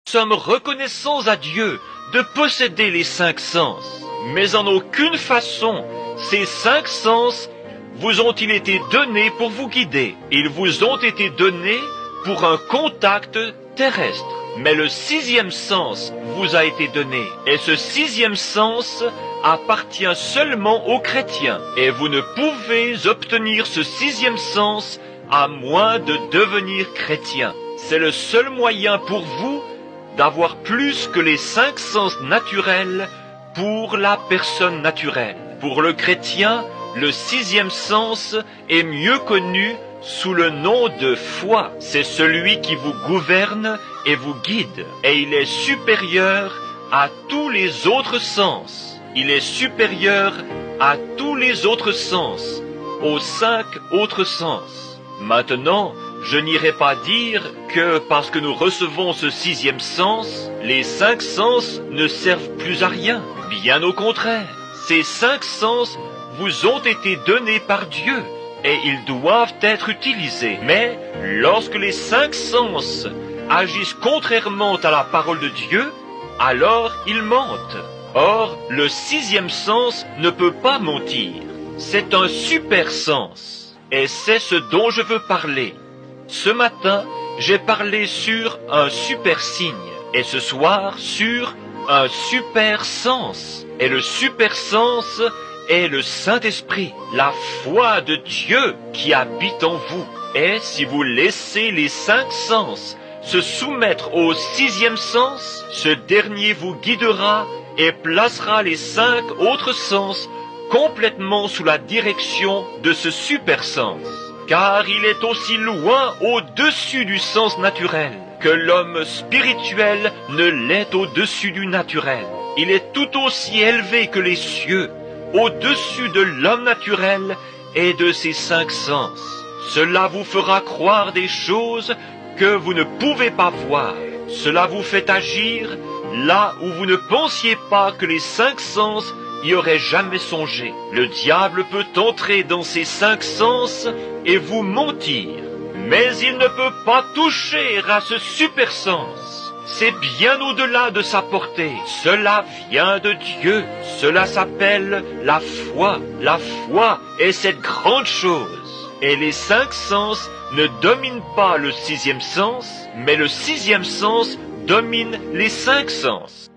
sommes reconnaissants à Dieu de posséder les 5 sens. Mais en aucune façon, ces 5 sens vous ont-ils été donnés pour vous guider. Ils vous ont été donnés pour un contact terrestre. Mais le 6e sens vous a été donné. Et ce 6e sens appartient seulement aux chrétiens. Et vous ne pouvez obtenir ce 6e sens à moins de devenir chrétien. C'est le seul moyen pour vous d'avoir plus que les 5 sens naturels pour la personne naturelle. Pour le chrétien, le 6e sens est mieux connu sous le nom de foi. C'est celui qui vous gouverne et vous guide. Et il est supérieur à tous les autres sens. Il est supérieur à tous les autres sens, aux 5 autres sens. Maintenant, je n'irai pas dire que parce que nous recevons ce 6e sens, les 5 sens ne servent plus à rien. Bien au contraire, ces 5 sens vous ont été donnés par Dieu et ils doivent être utilisés. Mais lorsque les 5 sens agissent contrairement à la parole de Dieu, alors ils mentent. Or, le 6e sens ne peut pas mentir. C'est un super sens. Et c'est ce dont je veux parler. Ce matin, j'ai parlé sur un super signe. Et ce soir, sur un super sens. Et le super sens est le Saint-Esprit, la foi de Dieu qui habite en vous. Et si vous laissez les 5 sens se soumettre au 6e sens, ce dernier vous guidera et placera les 5 autres sens complètement sous la direction de ce super sens. Car il est aussi loin au-dessus du sens naturel que l'homme spirituel ne l'est au-dessus du naturel. Il est tout aussi élevé que les cieux, au-dessus de l'homme naturel et de ses 5 sens. Cela vous fera croire des choses que vous ne pouvez pas voir. Cela vous fait agir là où vous ne pensiez pas que les 5 sens y auraient jamais songé. Le diable peut entrer dans ces 5 sens et vous mentir. Mais il ne peut pas toucher à ce super sens. C'est bien au-delà de sa portée. Cela vient de Dieu. Cela s'appelle la foi. La foi est cette grande chose. Et les 5 sens ne dominent pas le 6e sens, mais le 6e sens domine les 5 sens.